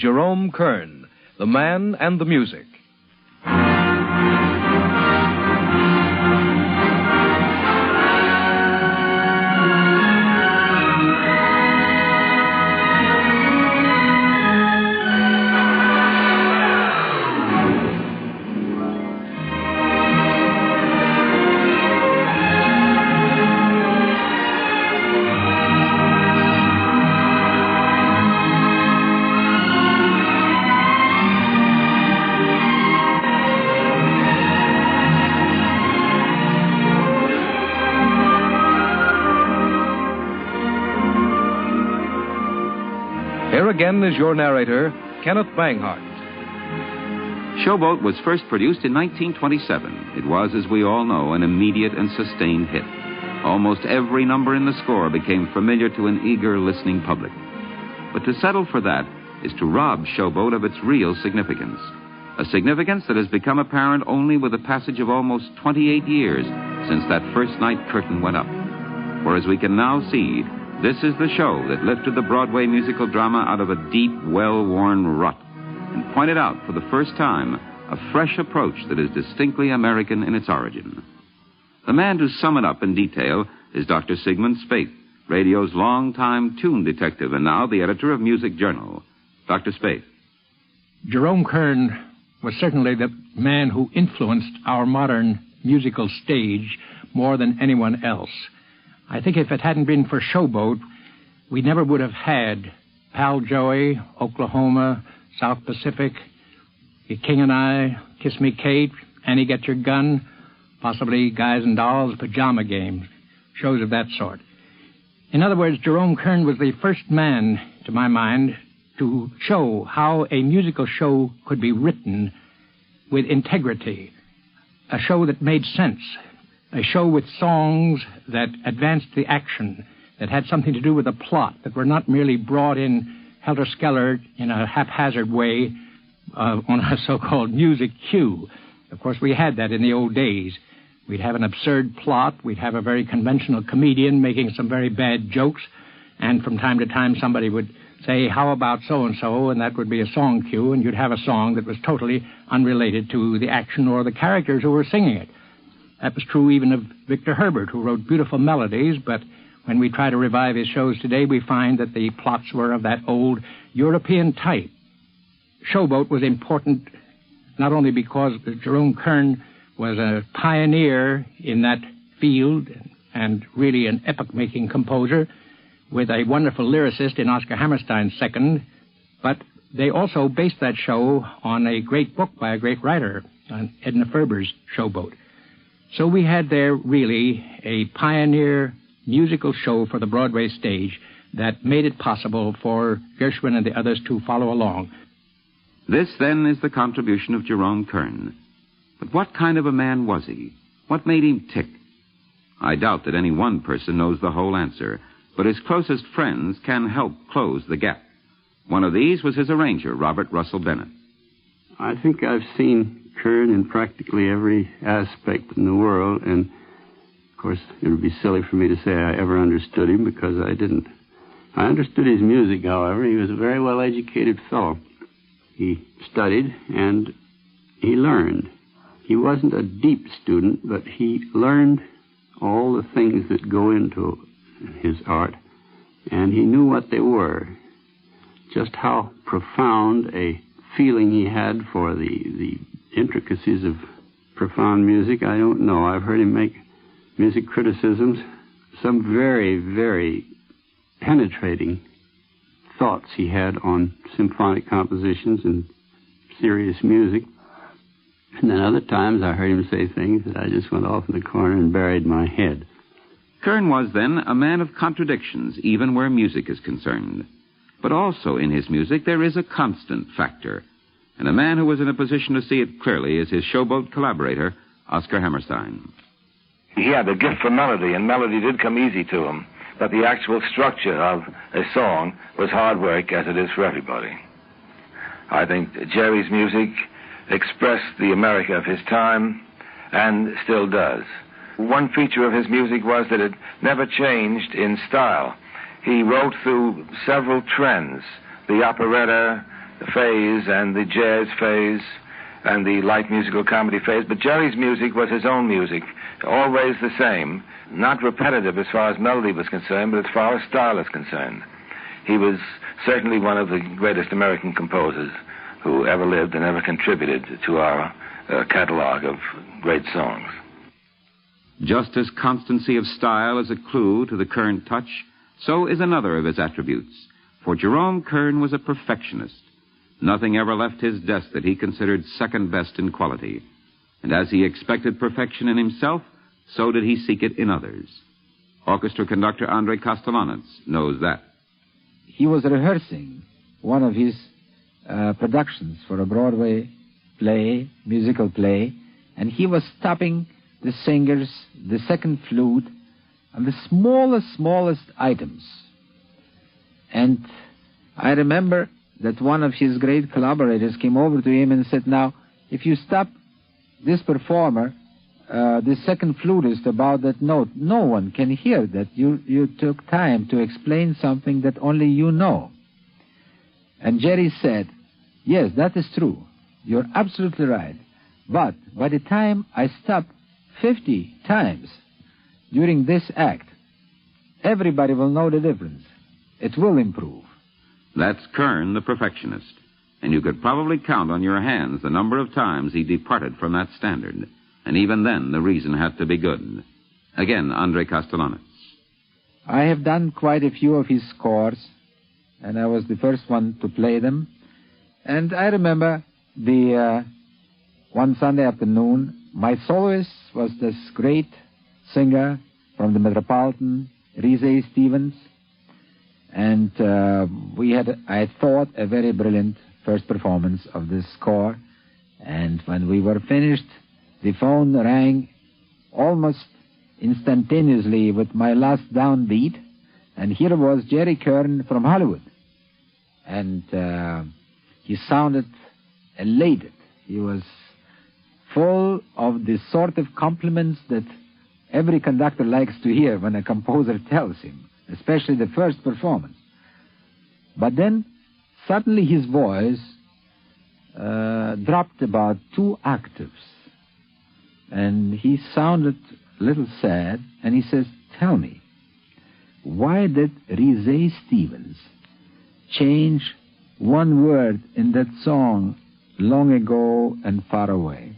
Jerome Kern, the man and the music. Here again is your narrator, Kenneth Banghart. Showboat was first produced in 1927. It was, as we all know, an immediate and sustained hit. Almost every number in the score became familiar to an eager, listening public. But to settle for that is to rob Showboat of its real significance. A significance that has become apparent only with the passage of almost 28 years since that first night curtain went up. For as we can now see, this is the show that lifted the Broadway musical drama out of a deep, well-worn rut and pointed out for the first time a fresh approach that is distinctly American in its origin. The man to sum it up in detail is Dr. Sigmund Spaeth, radio's longtime tune detective and now the editor of Music Journal. Dr. Spaeth. Jerome Kern was certainly the man who influenced our modern musical stage more than anyone else. I think if it hadn't been for Showboat, we never would have had Pal Joey, Oklahoma, South Pacific, The King and I, Kiss Me Kate, Annie Get Your Gun, possibly Guys and Dolls, Pajama Games, shows of that sort. In other words, Jerome Kern was the first man, to my mind, to show how a musical show could be written with integrity, a show that made sense, a show with songs that advanced the action, that had something to do with the plot, that were not merely brought in helter-skelter in a haphazard way on a so-called music cue. Of course, we had that in the old days. We'd have an absurd plot, we'd have a very conventional comedian making some very bad jokes, and from time to time somebody would say, how about so-and-so, and that would be a song cue, and you'd have a song that was totally unrelated to the action or the characters who were singing it. That was true even of Victor Herbert, who wrote beautiful melodies, but when we try to revive his shows today, we find that the plots were of that old European type. Showboat was important not only because Jerome Kern was a pioneer in that field and really an epoch-making composer with a wonderful lyricist in Oscar Hammerstein's second, but they also based that show on a great book by a great writer, Edna Ferber's Showboat. So we had there really a pioneer musical show for the Broadway stage that made it possible for Gershwin and the others to follow along. This, then, is the contribution of Jerome Kern. But what kind of a man was he? What made him tick? I doubt that any one person knows the whole answer, but his closest friends can help close the gap. One of these was his arranger, Robert Russell Bennett. I think I've seen Kern in practically every aspect in the world, and of course it would be silly for me to say I ever understood him, because I didn't. I understood his music, however. He was a very well-educated fellow. He studied and he learned. He wasn't a deep student, but he learned all the things that go into his art, and he knew what they were. Just how profound a feeling he had for the intricacies of profound music, I don't know. I've heard him make music criticisms, some very, very penetrating thoughts he had on symphonic compositions and serious music. And then other times I heard him say things that I just went off in the corner and buried my head. Kern was, then, a man of contradictions, even where music is concerned. But also in his music there is a constant factor. And a man who was in a position to see it clearly is his Showboat collaborator, Oscar Hammerstein. He had a gift for melody, and melody did come easy to him. But the actual structure of a song was hard work, as it is for everybody. I think Jerry's music expressed the America of his time, and still does. One feature of his music was that it never changed in style. He wrote through several trends, the operetta, phase and the jazz phase and the light musical comedy phase, but Jerry's music was his own music, always the same, not repetitive as far as melody was concerned, but as far as style is concerned. He was certainly one of the greatest American composers who ever lived and ever contributed to our catalog of great songs. Just as constancy of style is a clue to the Kern touch, so is another of his attributes. For Jerome Kern was a perfectionist. Nothing ever left his desk that he considered second best in quality. And as he expected perfection in himself, so did he seek it in others. Orchestra conductor Andrei Kostelanets knows that. He was rehearsing one of his productions for a Broadway play, musical play, and he was stopping the singers, the second flute, on the smallest items. And I remember that one of his great collaborators came over to him and said, now, if you stop this performer, the second flutist about that note, no one can hear that. You took time to explain something that only you know. And Jerry said, yes, that is true. You're absolutely right. But by the time I stop 50 times during this act, everybody will know the difference. It will improve. That's Kern, the perfectionist. And you could probably count on your hands the number of times he departed from that standard. And even then, the reason had to be good. Again, Andrei Kostelanets. I have done quite a few of his scores, and I was the first one to play them. And I remember one Sunday afternoon, my soloist was this great singer from the Metropolitan, Rise Stevens. And I thought, a very brilliant first performance of this score. And when we were finished, the phone rang almost instantaneously with my last downbeat. And here was Jerry Kern from Hollywood. And he sounded elated. He was full of the sort of compliments that every conductor likes to hear when a composer tells him, especially the first performance. But then, suddenly his voice dropped about 2 octaves. And he sounded a little sad, and he says, tell me, why did Rise Stevens change one word in that song, Long Ago and Far Away?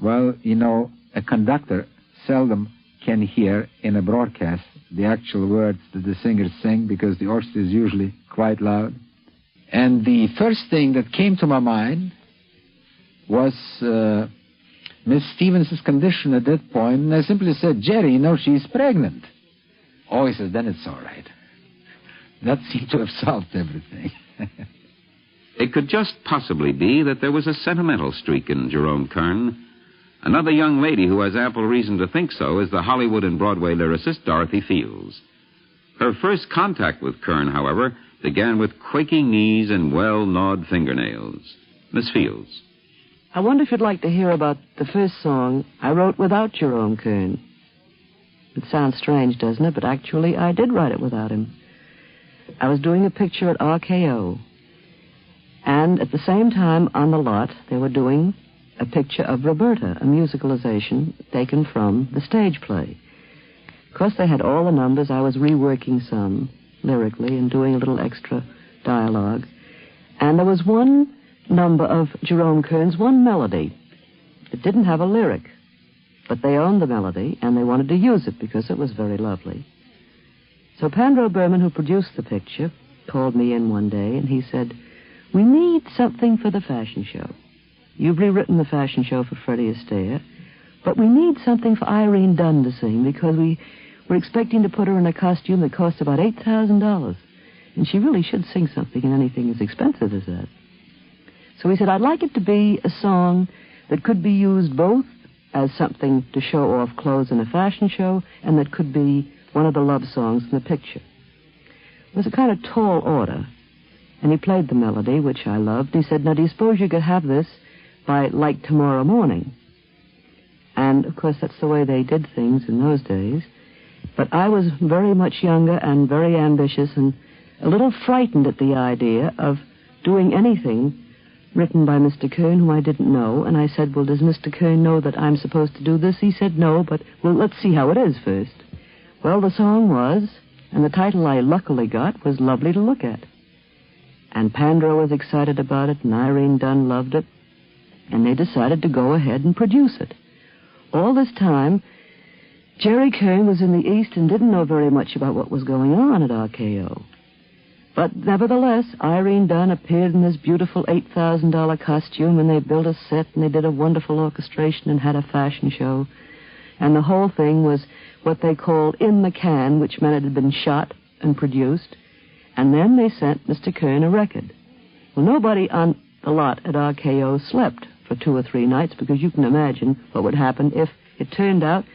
Well, you know, a conductor seldom can hear in a broadcast the actual words that the singers sing because the orchestra is usually quite loud. And the first thing that came to my mind was Miss Stevens' condition at that point, and I simply said, Jerry, you know, she's pregnant. Oh, he says, then it's all right. That seemed to have solved everything. It could just possibly be that there was a sentimental streak in Jerome Kern. Another young lady who has ample reason to think so is the Hollywood and Broadway lyricist Dorothy Fields. Her first contact with Kern, however, began with quaking knees and well-gnawed fingernails. Miss Fields. I wonder if you'd like to hear about the first song I wrote without Jerome Kern. It sounds strange, doesn't it? But actually, I did write it without him. I was doing a picture at RKO. And at the same time, on the lot, they were doing a picture of Roberta, a musicalization taken from the stage play. Of course, they had all the numbers. I was reworking some lyrically and doing a little extra dialogue. And there was one number of Jerome Kern's, one melody. It didn't have a lyric, but they owned the melody, and they wanted to use it because it was very lovely. So Pandro Berman, who produced the picture, called me in one day, and he said, we need something for the fashion show. You've rewritten the fashion show for Freddie Astaire, but we need something for Irene Dunn to sing because we're expecting to put her in a costume that costs about $8,000. And she really should sing something in anything as expensive as that. So he said, I'd like it to be a song that could be used both as something to show off clothes in a fashion show and that could be one of the love songs in the picture. It was a kind of tall order. And he played the melody, which I loved. He said, now, do you suppose you could have this by, like, tomorrow morning? And, of course, that's the way they did things in those days. But I was very much younger and very ambitious and a little frightened at the idea of doing anything written by Mr. Kern, whom I didn't know. And I said, well, does Mr. Kern know that I'm supposed to do this? He said, no, but, well, let's see how it is first. Well, the song was, and the title I luckily got, was Lovely to Look At. And Pandro was excited about it, and Irene Dunn loved it, and they decided to go ahead and produce it. All this time, Jerry Kern was in the East and didn't know very much about what was going on at RKO. But nevertheless, Irene Dunn appeared in this beautiful $8,000 costume, and they built a set, and they did a wonderful orchestration and had a fashion show. And the whole thing was what they called in the can, which meant it had been shot and produced. And then they sent Mr. Kern a record. Well, nobody on the lot at RKO slept for 2 or 3 nights, because you can imagine what would happen if it turned out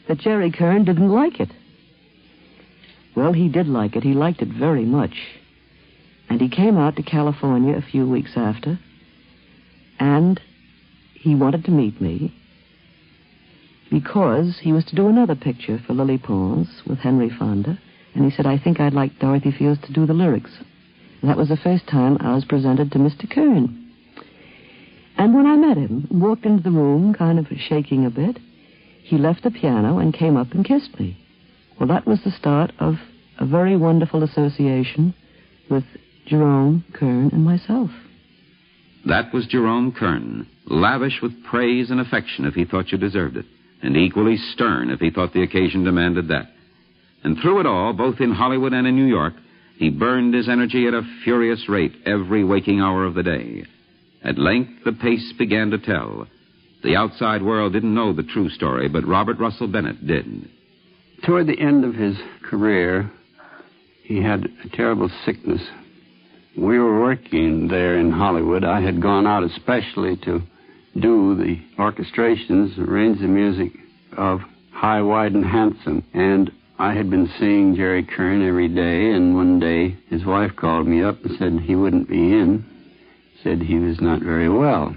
that Jerry Kern didn't like it. Well, he did like it. He liked it very much. And he came out to California a few weeks after, and he wanted to meet me because he was to do another picture for Lily Pons with Henry Fonda, and he said, I think I'd like Dorothy Fields to do the lyrics. And that was the first time I was presented to Mr. Kern. And when I met him, walked into the room, kind of shaking a bit, he left the piano and came up and kissed me. Well, that was the start of a very wonderful association with Jerome Kern and myself. That was Jerome Kern, lavish with praise and affection if he thought you deserved it, and equally stern if he thought the occasion demanded that. And through it all, both in Hollywood and in New York, he burned his energy at a furious rate every waking hour of the day. At length, the pace began to tell. The outside world didn't know the true story, but Robert Russell Bennett did. Toward the end of his career, he had a terrible sickness. We were working there in Hollywood. I had gone out especially to do the orchestrations, arrange the music of High, Wide, and Handsome. And I had been seeing Jerry Kern every day, and one day his wife called me up and said he wouldn't be in. Said he was not very well.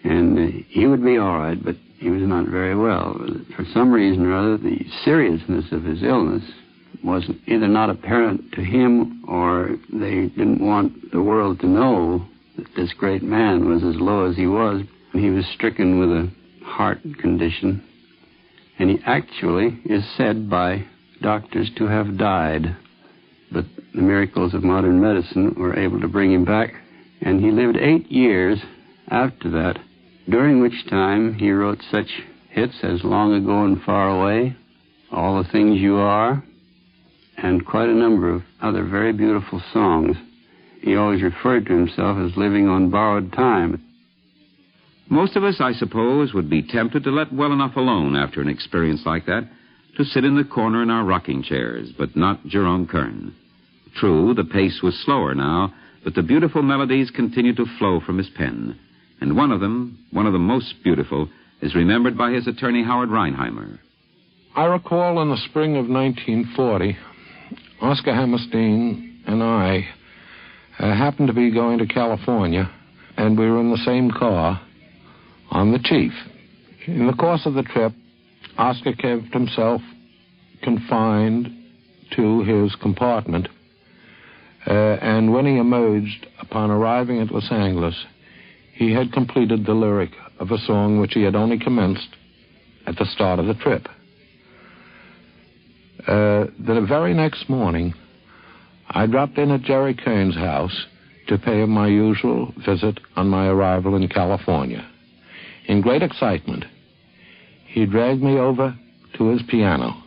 And he would be all right, but he was not very well. For some reason or other, the seriousness of his illness was either not apparent to him, or they didn't want the world to know that this great man was as low as he was. He was stricken with a heart condition, and he actually is said by doctors to have died. But the miracles of modern medicine were able to bring him back, and he lived 8 years after that, during which time he wrote such hits as Long Ago and Far Away, All the Things You Are, and quite a number of other very beautiful songs. He always referred to himself as living on borrowed time. Most of us, I suppose, would be tempted to let well enough alone after an experience like that, to sit in the corner in our rocking chairs, but not Jerome Kern. True, the pace was slower now, but the beautiful melodies continued to flow from his pen. And one of them most beautiful, is remembered by his attorney, Howard Reinheimer. I recall in the spring of 1940, Oscar Hammerstein and I happened to be going to California, and we were in the same car on the Chief. In the course of the trip, Oscar kept himself confined to his compartment, and when he emerged upon arriving at Los Angeles, he had completed the lyric of a song which he had only commenced at the start of the trip. The very next morning, I dropped in at Jerry Kern's house to pay him my usual visit on my arrival in California. In great excitement, he dragged me over to his piano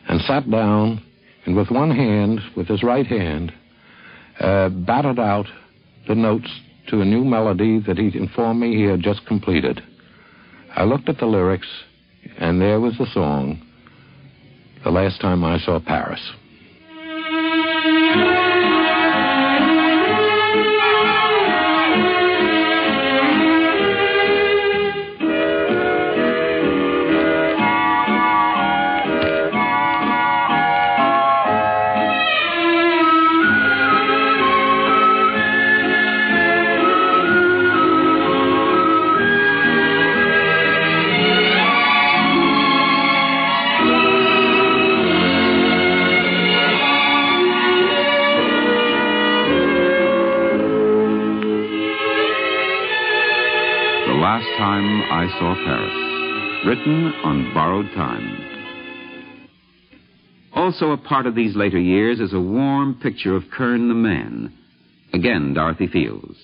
and sat down, and with one hand, with his right hand, battered out the notes to a new melody that he informed me he had just completed. I looked at the lyrics, and there was the song, The Last Time I Saw Paris. Last Time I Saw Paris, written on borrowed time. Also a part of these later years is a warm picture of Kern the man. Again, Dorothy Fields.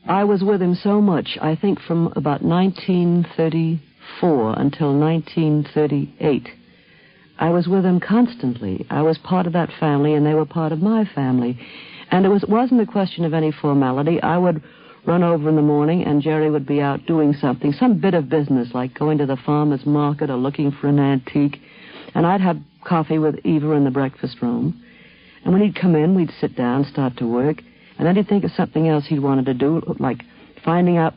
I was with him so much, I think from about 1934 until 1938. I was with him constantly. I was part of that family, and they were part of my family. And it wasn't a question of any formality. I would run over in the morning, and Jerry would be out doing something, some bit of business, like going to the farmer's market or looking for an antique. And I'd have coffee with Eva in the breakfast room. And when he'd come in, we'd sit down, start to work, and then he'd think of something else he'd wanted to do, like finding out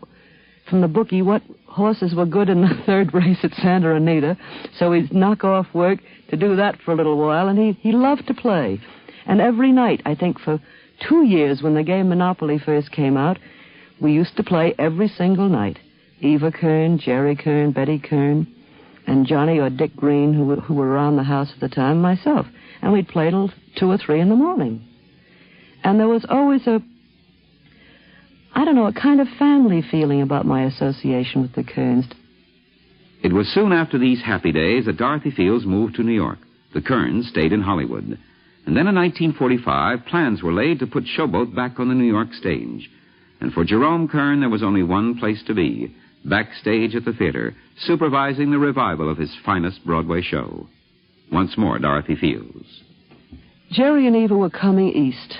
from the bookie what horses were good in the third race at Santa Anita. So he'd knock off work to do that for a little while, and he loved to play. And every night, I think for 2 years, when the game Monopoly first came out, we used to play every single night. Eva Kern, Jerry Kern, Betty Kern, and Johnny or Dick Green, who were around the house at the time, myself. And we'd play till 2 or 3 in the morning. And there was always a kind of family feeling about my association with the Kerns. It was soon after these happy days that Dorothy Fields moved to New York. The Kerns stayed in Hollywood. And then in 1945, plans were laid to put Showboat back on the New York stage. And for Jerome Kern, there was only one place to be, backstage at the theater, supervising the revival of his finest Broadway show. Once more, Dorothy Fields. Jerry and Eva were coming east.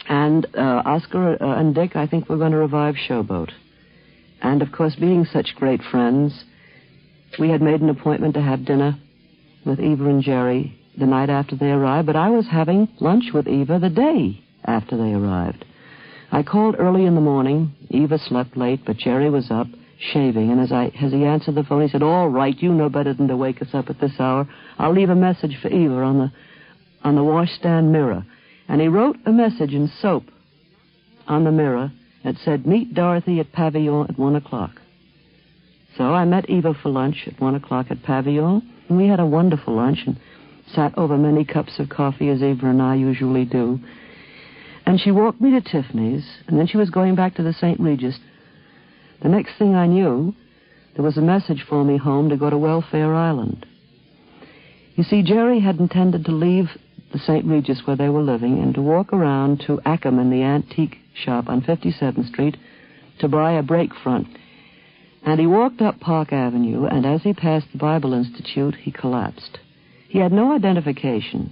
And Oscar and Dick, I think, were going to revive Showboat. And, of course, being such great friends, we had made an appointment to have dinner with Eva and Jerry the night after they arrived, but I was having lunch with Eva the day after they arrived. I called early in the morning. Eva slept late, but Jerry was up, shaving, and as he answered the phone, he said, "All right, you know better than to wake us up at this hour. I'll leave a message for Eva on the washstand mirror." And he wrote a message in soap on the mirror that said, "Meet Dorothy at Pavillon at 1 o'clock." So I met Eva for lunch at 1 o'clock at Pavillon, and we had a wonderful lunch and sat over many cups of coffee, as Eva and I usually do. And she walked me to Tiffany's, and then she was going back to the St. Regis. The next thing I knew, there was a message for me home to go to Welfare Island. You see, Jerry had intended to leave the St. Regis where they were living and to walk around to Ackerman, the antique shop on 57th Street, to buy a brake front. And he walked up Park Avenue, and as he passed the Bible Institute, he collapsed. He had no identification,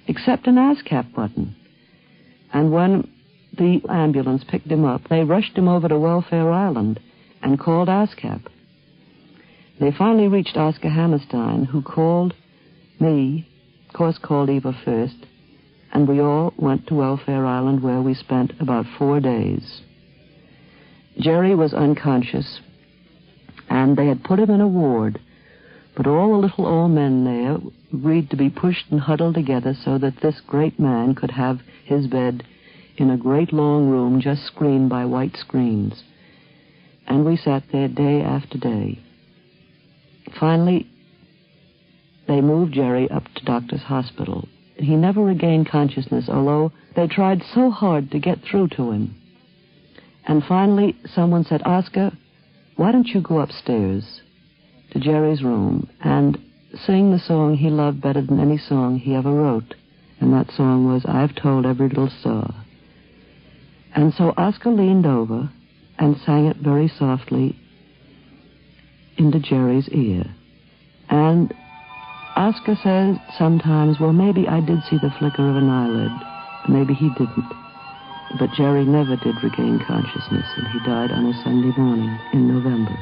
except an ASCAP button. And when the ambulance picked him up, they rushed him over to Welfare Island and called ASCAP. They finally reached Oscar Hammerstein, who called me, of course called Eva first, and we all went to Welfare Island, where we spent about 4 days. Jerry was unconscious, and they had put him in a ward, but all the little old men there agreed to be pushed and huddled together so that this great man could have his bed in a great long room just screened by white screens. And we sat there day after day. Finally, they moved Jerry up to Doctor's Hospital. He never regained consciousness, although they tried so hard to get through to him. And finally, someone said, "Oscar, why don't you go upstairs to Jerry's room and sing the song he loved better than any song he ever wrote?" And that song was, "I've Told Every Little Star." And so Oscar leaned over and sang it very softly into Jerry's ear. And Oscar says sometimes, well, maybe I did see the flicker of an eyelid. Maybe he didn't. But Jerry never did regain consciousness, and he died on a Sunday morning in November.